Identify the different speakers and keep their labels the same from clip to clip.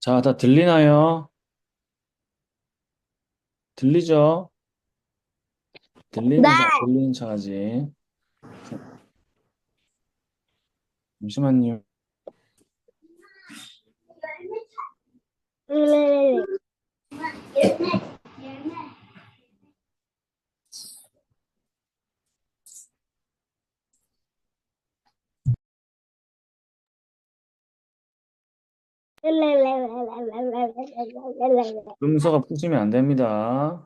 Speaker 1: 자, 다 들리나요? 들리죠?
Speaker 2: 네.
Speaker 1: 들리는 척, 들리는 척 하지. 잠시만요. 음소가 푸시면 안 됩니다.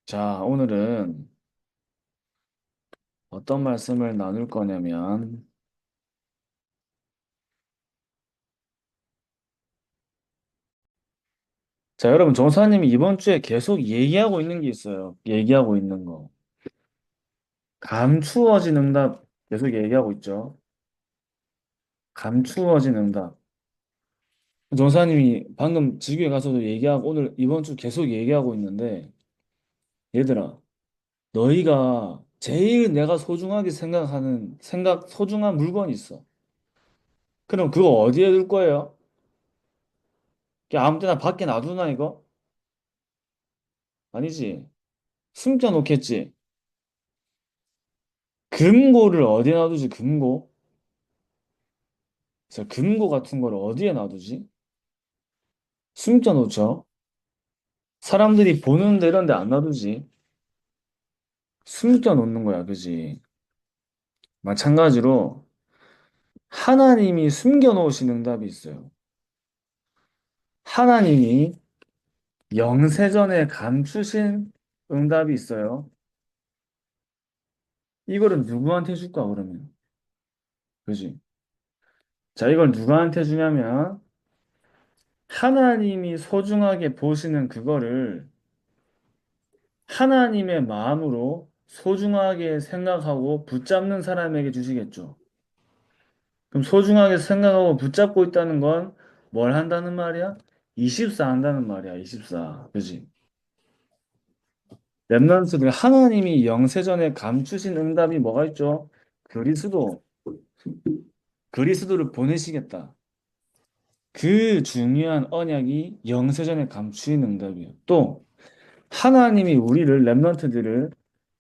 Speaker 1: 자, 오늘은 어떤 말씀을 나눌 거냐면, 자, 여러분, 정사님이 이번 주에 계속 얘기하고 있는 게 있어요. 얘기하고 있는 거. 감추어진 응답 계속 얘기하고 있죠. 감추어진 응답. 정사님이 방금 지구에 가서도 얘기하고, 오늘 이번 주 계속 얘기하고 있는데, 얘들아, 너희가 제일 내가 소중하게 생각하는 소중한 물건이 있어. 그럼 그거 어디에 둘 거예요? 그냥 아무 때나 밖에 놔두나 이거? 아니지. 숨겨 놓겠지. 금고를 어디에 놔두지, 금고? 그래서 금고 같은 거를 어디에 놔두지? 숨겨 놓죠. 사람들이 보는 데 이런 데 안 놔두지. 숨겨 놓는 거야, 그지? 마찬가지로 하나님이 숨겨 놓으신 응답이 있어요. 하나님이 영세전에 감추신 응답이 있어요. 이거를 누구한테 줄까, 그러면? 그지? 자, 이걸 누구한테 주냐면, 하나님이 소중하게 보시는 그거를 하나님의 마음으로 소중하게 생각하고 붙잡는 사람에게 주시겠죠. 그럼 소중하게 생각하고 붙잡고 있다는 건 뭘 한다는 말이야? 24 한다는 말이야, 24. 그지? 랩런트들 하나님이 영세전에 감추신 응답이 뭐가 있죠? 그리스도, 그리스도를 보내시겠다. 그 중요한 언약이 영세전에 감추인 응답이에요. 또 하나님이 우리를 렘넌트들을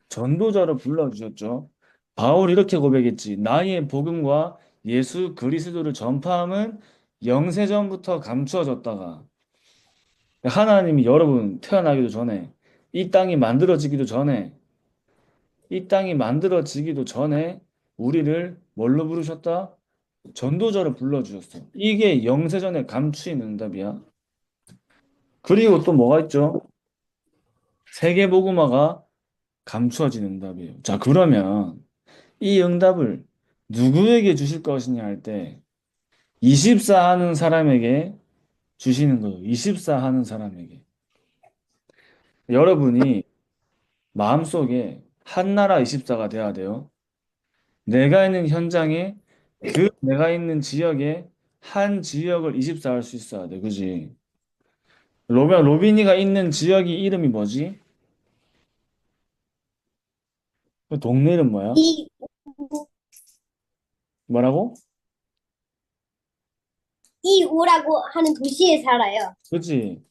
Speaker 1: 전도자로 불러주셨죠. 바울이 이렇게 고백했지. 나의 복음과 예수 그리스도를 전파함은 영세전부터 감추어졌다가 하나님이 여러분 태어나기도 전에 이 땅이 만들어지기도 전에 이 땅이 만들어지기도 전에 우리를 뭘로 부르셨다? 전도자로 불러주셨어. 이게 영세전에 감추인 응답이야. 그리고 또 뭐가 있죠? 세계복음화가 감추어진 응답이에요. 자, 그러면 이 응답을 누구에게 주실 것이냐 할 때, 24 하는 사람에게 주시는 거예요. 24 하는 사람에게. 여러분이 마음속에 한나라 24가 돼야 돼요. 내가 있는 현장에 그 내가 있는 지역에 한 지역을 24 할 수 있어야 돼. 그지? 로빈이가 있는 지역이 이름이 뭐지? 그 동네 이름 뭐야?
Speaker 2: 이,
Speaker 1: 뭐라고?
Speaker 2: 이우라고 하는 도시에 살아요.
Speaker 1: 그지?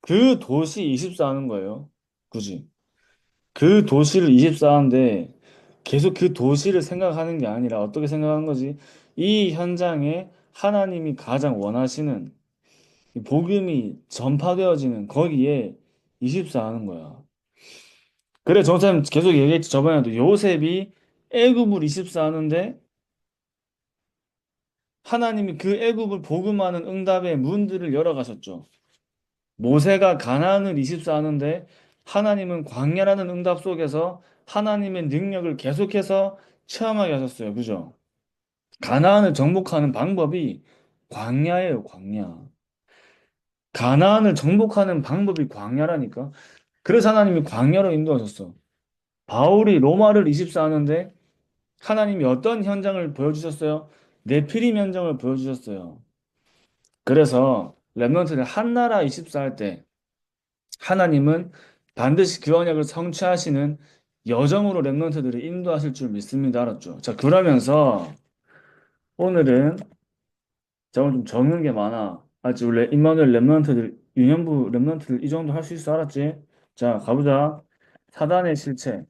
Speaker 1: 그 도시 24 하는 거예요. 그지? 그 도시를 24인데 계속 그 도시를 생각하는 게 아니라 어떻게 생각하는 거지? 이 현장에 하나님이 가장 원하시는 이 복음이 전파되어지는 거기에 24 하는 거야. 그래, 전사님 계속 얘기했지. 저번에도 요셉이 애굽을 24 하는데 하나님이 그 애굽을 복음하는 응답의 문들을 열어가셨죠. 모세가 가나안을 24 하는데 하나님은 광야라는 응답 속에서 하나님의 능력을 계속해서 체험하게 하셨어요. 그죠? 가나안을 정복하는 방법이 광야예요, 광야. 가나안을 정복하는 방법이 광야라니까. 그래서 하나님이 광야로 인도하셨어. 바울이 로마를 24 하는데 하나님이 어떤 현장을 보여주셨어요? 네피림 현장을 보여주셨어요. 그래서 렘넌트를 한나라 24 할 때 하나님은 반드시 그 언약을 성취하시는 여정으로 랩런트들을 인도하실 줄 믿습니다. 알았죠? 자, 그러면서 오늘은 자, 오늘 좀 적는 게 많아. 알지? 원래 임마누엘 랩런트들, 유년부 랩런트들 이 정도 할 수 있어. 알았지? 자, 가보자. 사단의 실체.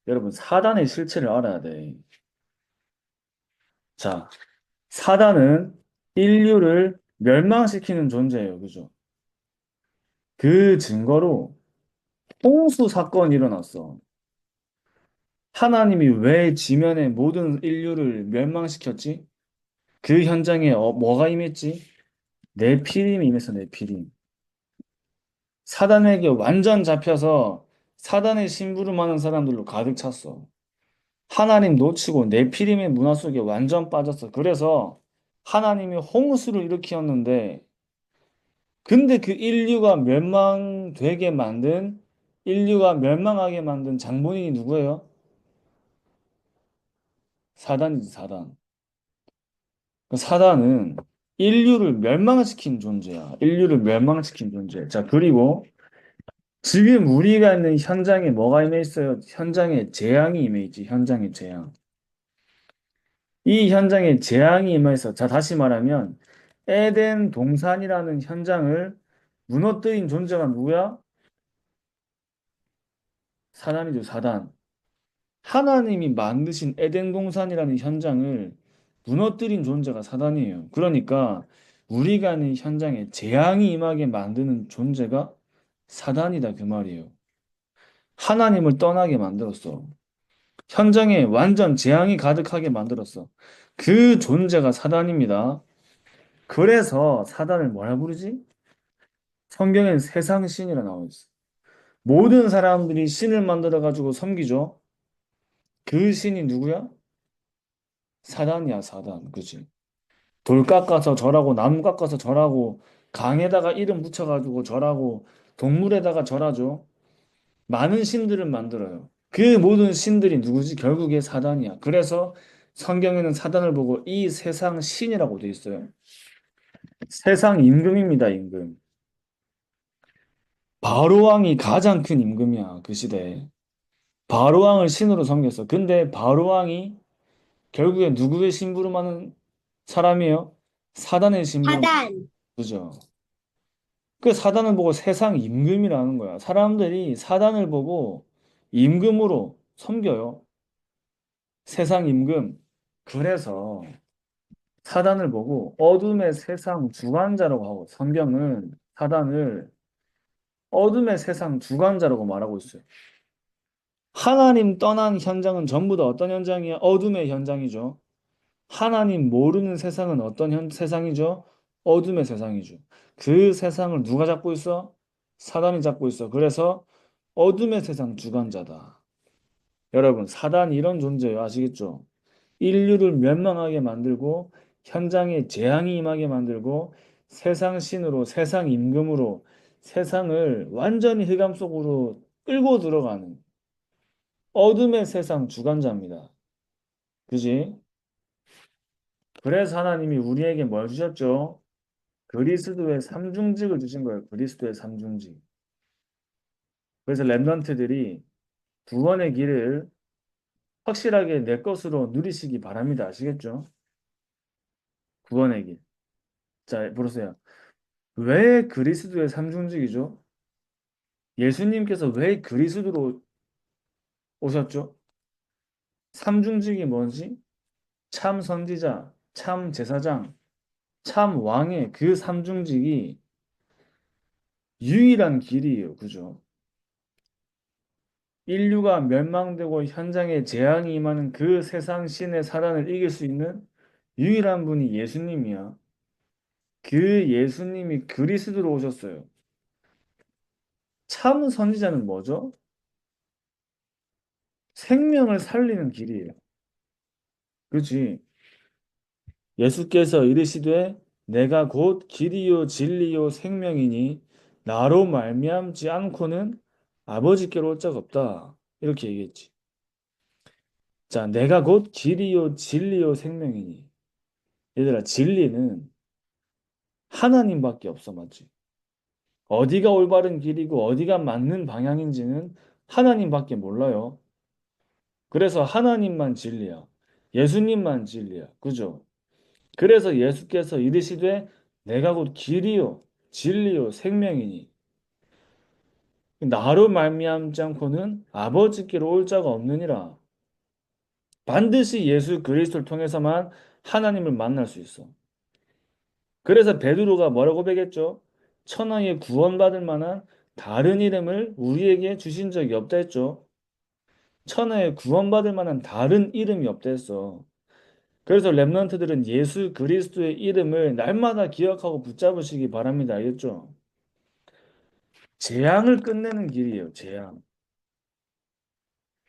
Speaker 1: 여러분, 사단의 실체를 알아야 돼. 자, 사단은 인류를 멸망시키는 존재예요. 그죠? 그 증거로 홍수 사건이 일어났어. 하나님이 왜 지면의 모든 인류를 멸망시켰지? 그 현장에 뭐가 임했지? 네피림이 임했어, 네피림. 사단에게 완전 잡혀서 사단의 심부름하는 사람들로 가득 찼어. 하나님 놓치고 네피림의 문화 속에 완전 빠졌어. 그래서 하나님이 홍수를 일으켰는데, 근데 그 인류가 멸망하게 만든 장본인이 누구예요? 사단이지, 사단. 그 사단은 인류를 멸망시킨 존재야. 인류를 멸망시킨 존재. 자, 그리고 지금 우리가 있는 현장에 뭐가 임해 있어요? 현장에 재앙이 임해 있지. 현장에 재앙. 이 현장에 재앙이 임해 있어. 자, 다시 말하면 에덴 동산이라는 현장을 무너뜨린 존재가 누구야? 사단이죠, 사단. 하나님이 만드신 에덴 동산이라는 현장을 무너뜨린 존재가 사단이에요. 그러니까 우리가 있는 현장에 재앙이 임하게 만드는 존재가 사단이다 그 말이에요. 하나님을 떠나게 만들었어. 현장에 완전 재앙이 가득하게 만들었어. 그 존재가 사단입니다. 그래서 사단을 뭐라 부르지? 성경엔 세상 신이라 나와 있어. 모든 사람들이 신을 만들어 가지고 섬기죠. 그 신이 누구야? 사단이야, 사단. 그지? 돌 깎아서 절하고 나무 깎아서 절하고 강에다가 이름 붙여가지고 절하고 동물에다가 절하죠. 많은 신들을 만들어요. 그 모든 신들이 누구지? 결국에 사단이야. 그래서 성경에는 사단을 보고 이 세상 신이라고 돼 있어요. 세상 임금입니다, 임금. 바로왕이 가장 큰 임금이야, 그 시대에. 바로왕을 신으로 섬겼어. 근데 바로왕이 결국에 누구의 심부름하는 사람이에요? 사단의 심부름.
Speaker 2: 사단.
Speaker 1: 그죠? 그 사단을 보고 세상 임금이라는 거야. 사람들이 사단을 보고 임금으로 섬겨요. 세상 임금. 그래서 사단을 보고 어둠의 세상 주관자라고 하고 성경은 사단을 어둠의 세상 주관자라고 말하고 있어요. 하나님 떠난 현장은 전부 다 어떤 현장이야? 어둠의 현장이죠. 하나님 모르는 세상은 어떤 세상이죠? 어둠의 세상이죠. 그 세상을 누가 잡고 있어? 사단이 잡고 있어. 그래서 어둠의 세상 주관자다. 여러분, 사단이 이런 존재예요. 아시겠죠? 인류를 멸망하게 만들고 현장에 재앙이 임하게 만들고 세상 신으로 세상 임금으로 세상을 완전히 흑암 속으로 끌고 들어가는 어둠의 세상 주관자입니다. 그지? 그래서 하나님이 우리에게 뭘 주셨죠? 그리스도의 삼중직을 주신 거예요. 그리스도의 삼중직. 그래서 렘넌트들이 구원의 길을 확실하게 내 것으로 누리시기 바랍니다. 아시겠죠? 구원의 길. 자, 보세요. 왜 그리스도의 삼중직이죠? 예수님께서 왜 그리스도로 오셨죠? 삼중직이 뭔지? 참 선지자, 참 제사장, 참 왕의 그 삼중직이 유일한 길이에요. 그죠? 인류가 멸망되고 현장에 재앙이 임하는 그 세상 신의 사단을 이길 수 있는 유일한 분이 예수님이야. 그 예수님이 그리스도로 오셨어요. 참 선지자는 뭐죠? 생명을 살리는 길이에요. 그렇지? 예수께서 이르시되 내가 곧 길이요 진리요 생명이니 나로 말미암지 않고는 아버지께로 올 자가 없다. 이렇게 얘기했지. 자, 내가 곧 길이요 진리요 생명이니. 얘들아, 진리는 하나님밖에 없어, 맞지? 어디가 올바른 길이고 어디가 맞는 방향인지는 하나님밖에 몰라요. 그래서 하나님만 진리야. 예수님만 진리야. 그죠? 그래서 예수께서 이르시되 내가 곧 길이요 진리요 생명이니 나로 말미암지 않고는 아버지께로 올 자가 없느니라. 반드시 예수 그리스도를 통해서만 하나님을 만날 수 있어. 그래서 베드로가 뭐라고 고백했죠? 천하에 구원받을 만한 다른 이름을 우리에게 주신 적이 없다 했죠. 천하에 구원받을 만한 다른 이름이 없다 했어. 그래서 랩런트들은 예수 그리스도의 이름을 날마다 기억하고 붙잡으시기 바랍니다. 알겠죠? 재앙을 끝내는 길이에요. 재앙.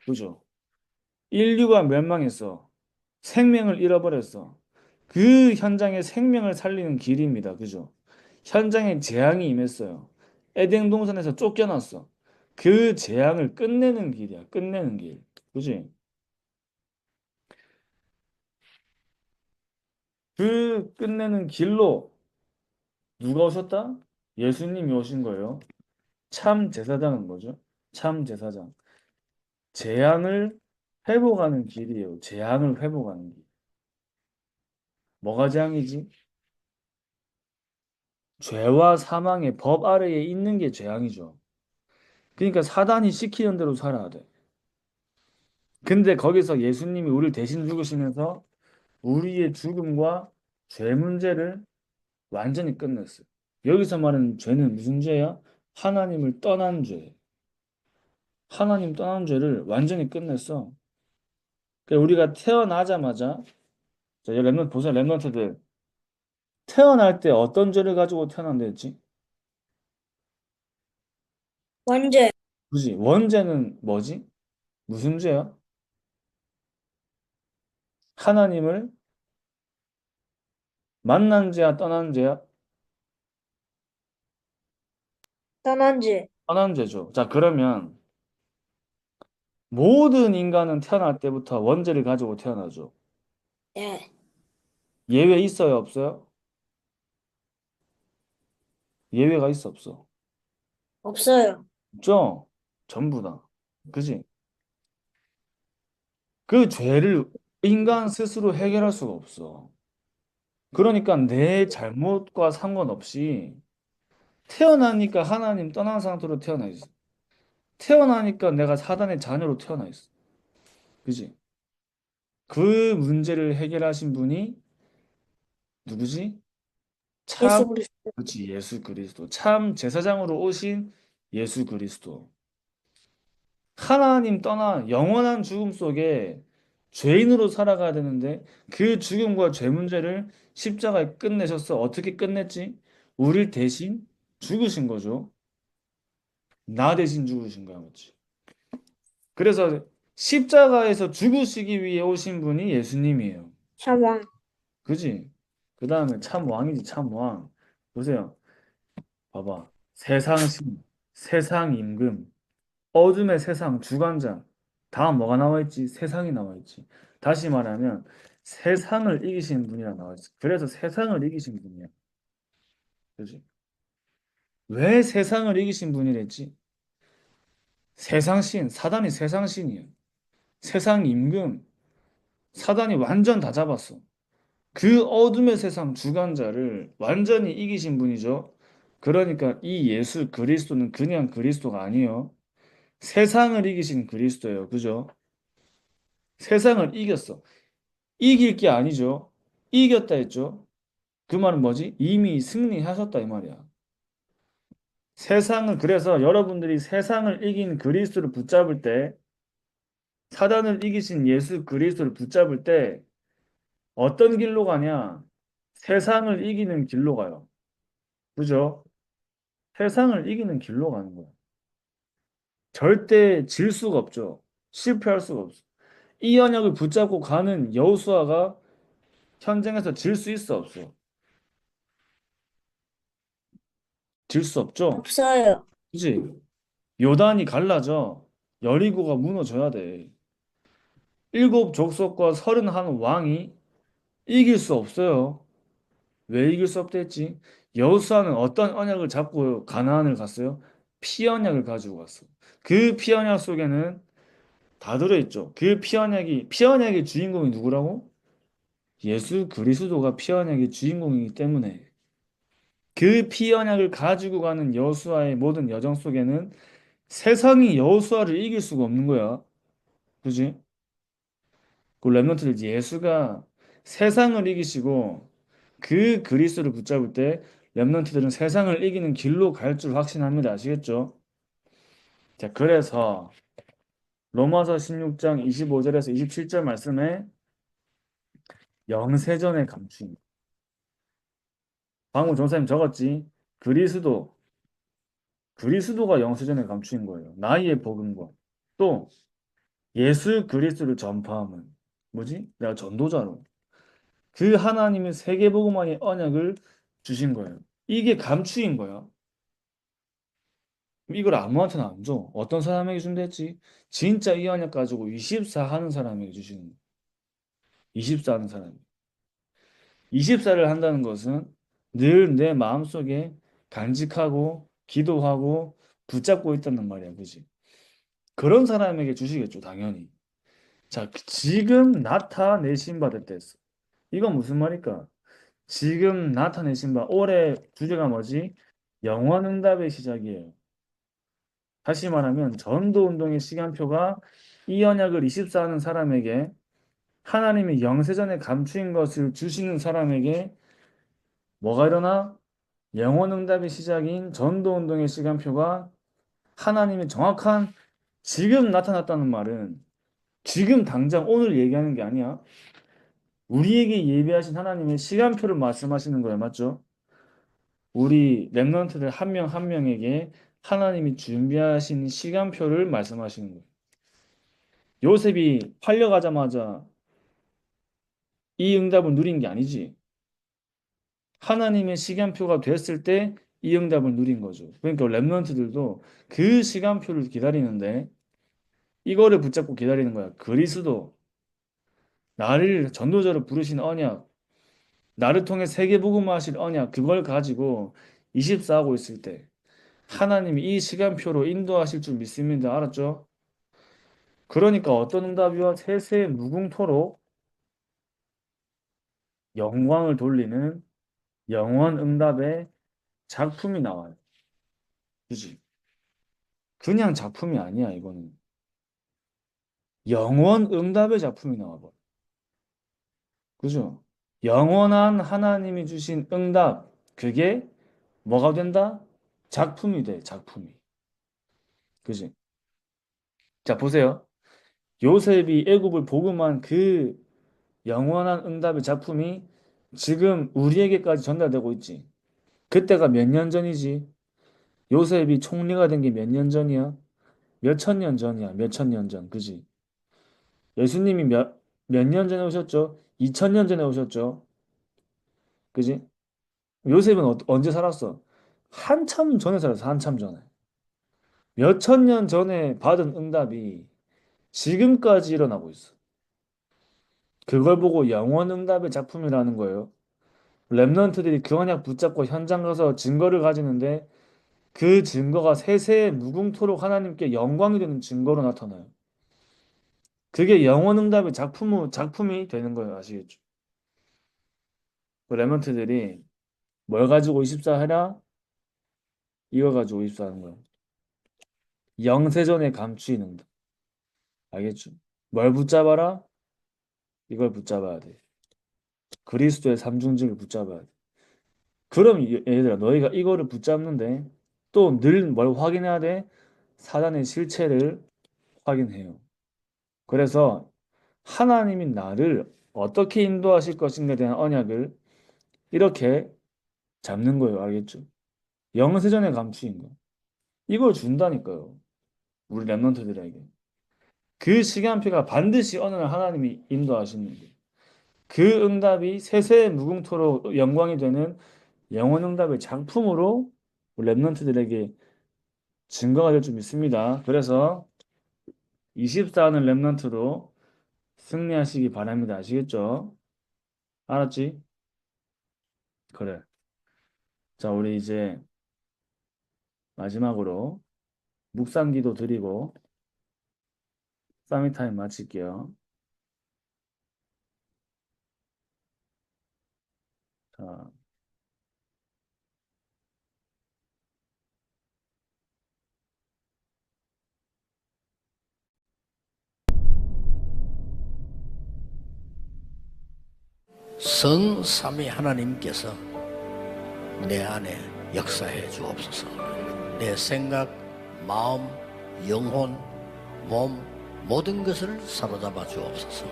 Speaker 1: 그죠? 인류가 멸망했어. 생명을 잃어버렸어. 그 현장에 생명을 살리는 길입니다. 그죠? 현장에 재앙이 임했어요. 에덴 동산에서 쫓겨났어. 그 재앙을 끝내는 길이야. 끝내는 길. 그지? 그 끝내는 길로 누가 오셨다? 예수님이 오신 거예요. 참 제사장은 뭐죠? 참 제사장. 재앙을 회복하는 길이에요. 재앙을 회복하는 길. 뭐가 재앙이지? 죄와 사망의 법 아래에 있는 게 재앙이죠. 그러니까 사단이 시키는 대로 살아야 돼. 근데 거기서 예수님이 우리를 대신 죽으시면서 우리의 죽음과 죄 문제를 완전히 끝냈어요. 여기서 말하는 죄는 무슨 죄야? 하나님을 떠난 죄. 하나님 떠난 죄를 완전히 끝냈어. 그러니까 우리가 태어나자마자 자, 랩런트 보세요. 랩런트들 태어날 때 어떤 죄를 가지고 태어난다 했지?
Speaker 2: 원죄.
Speaker 1: 그지? 원죄는 뭐지? 무슨 죄야? 하나님을 만난 죄야, 떠난 죄야?
Speaker 2: 떠난 죄.
Speaker 1: 떠난 죄죠. 자, 그러면 모든 인간은 태어날 때부터 원죄를 가지고 태어나죠.
Speaker 2: 네.
Speaker 1: 예외 있어요, 없어요? 예외가 있어, 없어?
Speaker 2: 없어요.
Speaker 1: 없죠? 전부 다. 그지? 그 죄를 인간 스스로 해결할 수가 없어. 그러니까 내 잘못과 상관없이 태어나니까 하나님 떠난 상태로 태어나 있어. 태어나니까 내가 사단의 자녀로 태어나 있어. 그지? 그 문제를 해결하신 분이 누구지? 참,
Speaker 2: 예수 그리스도.
Speaker 1: 그렇지, 예수 그리스도. 참 제사장으로 오신 예수 그리스도. 하나님 떠나 영원한 죽음 속에 죄인으로 살아가야 되는데 그 죽음과 죄 문제를 십자가에 끝내셨어. 어떻게 끝냈지? 우릴 대신 죽으신 거죠. 나 대신 죽으신 거야, 그렇지? 그래서 십자가에서 죽으시기 위해 오신 분이 예수님이에요.
Speaker 2: 샤왕.
Speaker 1: 그지? 그 다음에 참 왕이지, 참 왕. 보세요. 봐봐. 세상 신, 세상 임금, 어둠의 세상 주관자. 다음 뭐가 나와 있지? 세상이 나와 있지. 다시 말하면 세상을 이기신 분이라 나와 있어. 그래서 세상을 이기신 분이야. 그지? 왜 세상을 이기신 분이랬지? 세상 신, 사단이 세상 신이에요. 세상 임금, 사단이 완전 다 잡았어. 그 어둠의 세상 주관자를 완전히 이기신 분이죠. 그러니까 이 예수 그리스도는 그냥 그리스도가 아니에요. 세상을 이기신 그리스도예요. 그죠? 세상을 이겼어. 이길 게 아니죠. 이겼다 했죠. 그 말은 뭐지? 이미 승리하셨다 이 말이야. 세상을 그래서 여러분들이 세상을 이긴 그리스도를 붙잡을 때 사단을 이기신 예수 그리스도를 붙잡을 때 어떤 길로 가냐? 세상을 이기는 길로 가요. 그죠? 세상을 이기는 길로 가는 거야. 절대 질 수가 없죠. 실패할 수가 없어. 이 언약을 붙잡고 가는 여호수아가 현장에서 질 수 있어 없어? 질 수 없죠.
Speaker 2: 없어요.
Speaker 1: 그지? 요단이 갈라져. 여리고가 무너져야 돼. 일곱 족속과 31 왕이 이길 수 없어요. 왜 이길 수 없댔지? 여호수아는 어떤 언약을 잡고 가나안을 갔어요? 피언약을 가지고 갔어. 그 피언약 속에는 다 들어있죠. 그 피언약의 주인공이 누구라고? 예수 그리스도가 피언약의 주인공이기 때문에 그 피언약을 가지고 가는 여호수아의 모든 여정 속에는 세상이 여호수아를 이길 수가 없는 거야. 그지? 그 렘넌트들 예수가 세상을 이기시고 그 그리스도를 붙잡을 때 렘넌트들은 세상을 이기는 길로 갈 줄 확신합니다. 아시겠죠? 자, 그래서 로마서 16장 25절에서 27절 말씀에 영세전에 감추인 방금 전사님 적었지? 그리스도 그리스도가 영세전에 감추인 거예요. 나의 복음과 또 예수 그리스도를 전파함은 뭐지? 내가 전도자로 그 하나님의 세계복음화의 언약을 주신 거예요. 이게 감추인 거야. 이걸 아무한테나 안 줘. 어떤 사람에게 준다 했지? 진짜 이 언약 가지고 24 하는 사람에게 주시는 거예요. 24 하는 사람. 24를 한다는 것은 늘 내 마음속에 간직하고 기도하고 붙잡고 있다는 말이야. 그지? 그런 사람에게 주시겠죠, 당연히. 자, 지금 나타내신 바 됐다 했어. 이건 무슨 말일까? 지금 나타내신 바 올해 주제가 뭐지? 영원응답의 시작이에요. 다시 말하면 전도운동의 시간표가 이 언약을 24 하는 사람에게 하나님이 영세전에 감추인 것을 주시는 사람에게 뭐가 일어나? 영원응답의 시작인 전도운동의 시간표가 하나님의 정확한 지금 나타났다는 말은 지금 당장 오늘 얘기하는 게 아니야. 우리에게 예비하신 하나님의 시간표를 말씀하시는 거예요. 맞죠? 우리 렘넌트들 한 명 한 명에게 하나님이 준비하신 시간표를 말씀하시는 거예요. 요셉이 팔려가자마자 이 응답을 누린 게 아니지. 하나님의 시간표가 됐을 때 이 응답을 누린 거죠. 그러니까 렘넌트들도 그 시간표를 기다리는데 이거를 붙잡고 기다리는 거야. 그리스도, 나를 전도자로 부르신 언약, 나를 통해 세계복음화 하실 언약, 그걸 가지고 24 하고 있을 때 하나님이 이 시간표로 인도하실 줄 믿습니다. 알았죠? 그러니까 어떤 응답이와 세세 무궁토록 영광을 돌리는 영원 응답의 작품이 나와요. 그지? 그냥 작품이 아니야, 이거는. 영원 응답의 작품이 나와봐. 그죠? 영원한 하나님이 주신 응답, 그게 뭐가 된다? 작품이 돼, 작품이. 그지? 자, 보세요. 요셉이 애굽을 복음한 그 영원한 응답의 작품이 지금 우리에게까지 전달되고 있지. 그때가 몇 년 전이지? 요셉이 총리가 된 게 몇 년 전이야? 몇 천 년 전이야. 몇 천 년 전. 그지? 예수님이 몇 년 전에 오셨죠? 2000년 전에 오셨죠? 그지? 요셉은 언제 살았어? 한참 전에 살았어. 한참 전에. 몇 천 년 전에 받은 응답이 지금까지 일어나고 있어. 그걸 보고 영원 응답의 작품이라는 거예요. 랩런트들이 그 언약 붙잡고 현장 가서 증거를 가지는데 그 증거가 세세에 무궁토록 하나님께 영광이 되는 증거로 나타나요. 그게 영원응답의 작품이 되는 거예요. 아시겠죠? 그 랩런트들이 뭘 가지고 24 해라? 이거 가지고 24 하는 거예요. 영세전에 감추인 응답. 알겠죠? 뭘 붙잡아라? 이걸 붙잡아야 돼. 그리스도의 삼중직을 붙잡아야 돼. 그럼 얘들아, 너희가 이거를 붙잡는데 또 늘 뭘 확인해야 돼? 사단의 실체를 확인해요. 그래서 하나님이 나를 어떻게 인도하실 것인가에 대한 언약을 이렇게 잡는 거예요. 알겠죠? 영세전에 감추인 거. 이걸 준다니까요. 우리 랩런트들에게. 그 시간표가 반드시 어느 날 하나님이 인도하시는 거. 그 응답이 세세 무궁토록 영광이 되는 영원 응답의 작품으로 우리 랩런트들에게 증거가 될 줄 믿습니다. 그래서 24는 랩런트로 승리하시기 바랍니다. 아시겠죠? 알았지? 그래. 자, 우리 이제 마지막으로 묵상기도 드리고 싸미 타임 마칠게요. 자,
Speaker 3: 성삼위 하나님께서 내 안에 역사해 주옵소서. 내 생각, 마음, 영혼, 몸 모든 것을 사로잡아 주옵소서.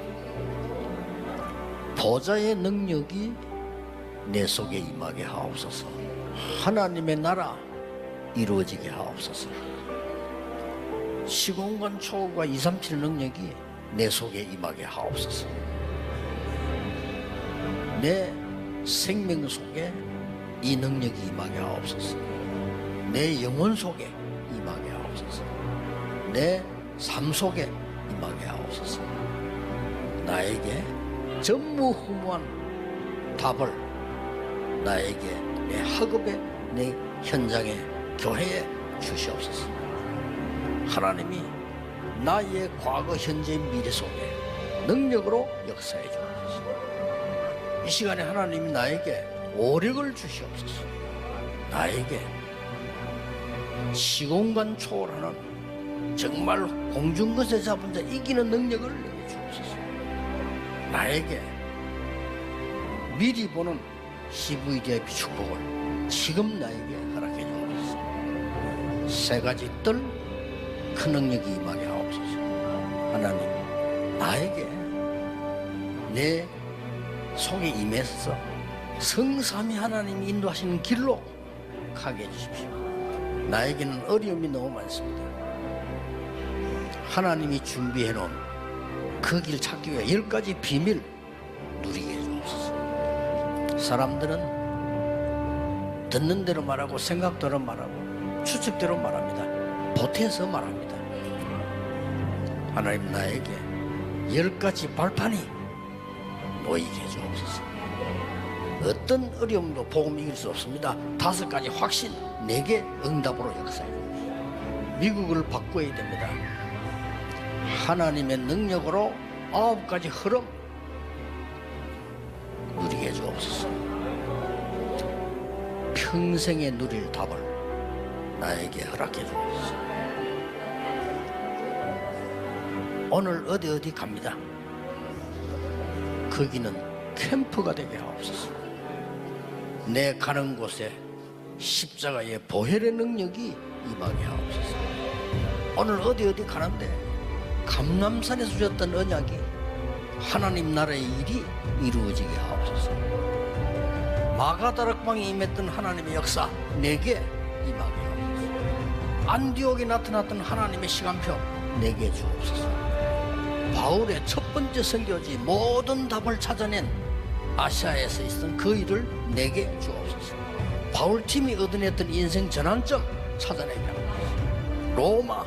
Speaker 3: 보좌의 능력이 내 속에 임하게 하옵소서. 하나님의 나라 이루어지게 하옵소서. 시공간 초월과 237 능력이 내 속에 임하게 하옵소서. 내 생명 속에 이 능력이 임하게 하옵소서. 내 영혼 속에 임하게 하옵소서. 내 삶 속에 임하게 하옵소서. 나에게 전무후무한 답을 나에게 내 학업에 내 현장에 교회에 주시옵소서. 하나님이 나의 과거 현재 미래 속에 능력으로 역사해 주옵소서. 이 시간에 하나님이 나에게 오력을 주시옵소서. 나에게 시공간 초월하는 정말 공중것에 잡은 자 이기는 능력을 내주옵소서. 나에게 미리 보는 CVDIP 축복을 지금 나에게 허락해 주옵소서. 세 가지 뜰 큰 능력이 임하게 하옵소서. 하나님, 나에게 내 속에 임해서 성삼위 하나님이 인도하시는 길로 가게 해주십시오. 나에게는 어려움이 너무 많습니다. 하나님이 준비해 놓은 그 길 찾기 위해 10가지 비밀 누리게 해주옵소서. 사람들은 듣는 대로 말하고 생각대로 말하고 추측대로 말합니다. 보태서 말합니다. 하나님, 나에게 10가지 발판이 놓이게 해주옵소서. 어떤 어려움도 복음 이길 수 없습니다. 5가지 확신, 내게 응답으로 역사해 주옵소서. 미국을 바꿔야 됩니다. 하나님의 능력으로 9가지 흐름 누리게 해주옵소서. 평생에 누릴 답을 나에게 허락해 주옵소서. 오늘 어디 갑니다. 거기는 캠프가 되게 하옵소서. 내 가는 곳에 십자가의 보혈의 능력이 임하게 하옵소서. 오늘 어디 가는데 감람산에서 주셨던 언약이 하나님 나라의 일이 이루어지게 하옵소서. 마가다락방에 임했던 하나님의 역사 내게 임하게 하옵소서. 안디옥에 나타났던 하나님의 시간표 내게 주옵소서. 바울의 첫 번째 선교지 모든 답을 찾아낸 아시아에서 있었던 그 일을 내게 주옵소서. 바울팀이 얻어냈던 인생 전환점 찾아내게 하옵소서. 로마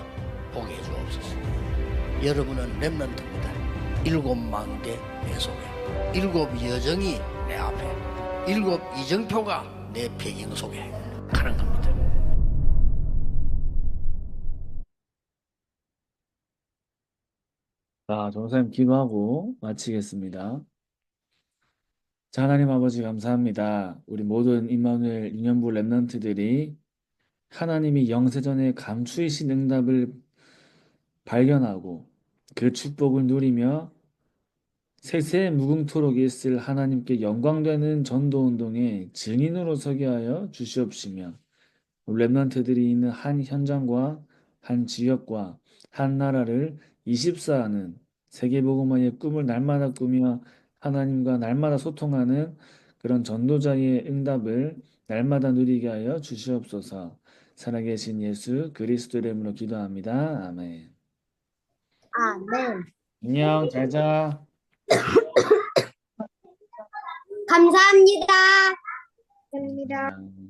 Speaker 3: 보게 해주옵소서. 여러분은 렘넌트입니다. 7망대 내 속에 7 여정이 내 앞에 7 이정표가 내 배경 속에 가는 겁니다.
Speaker 1: 자, 전사님 기도하고 마치겠습니다. 자, 하나님 아버지 감사합니다. 우리 모든 임마누엘 유년부 랩런트들이 하나님이 영세전에 감추이신 응답을 발견하고 그 축복을 누리며 세세 무궁토록 있을 하나님께 영광되는 전도운동의 증인으로 서게 하여 주시옵시며 랩런트들이 있는 한 현장과 한 지역과 한 나라를 24하는 세계복음화의 꿈을 날마다 꾸며 하나님과 날마다 소통하는 그런 전도자의 응답을 날마다 누리게 하여 주시옵소서. 살아계신 예수 그리스도 이름으로 기도합니다. 아멘.
Speaker 2: 아멘.
Speaker 1: 안녕, 잘 자.
Speaker 2: 감사합니다. 감사합니다.
Speaker 1: 안녕.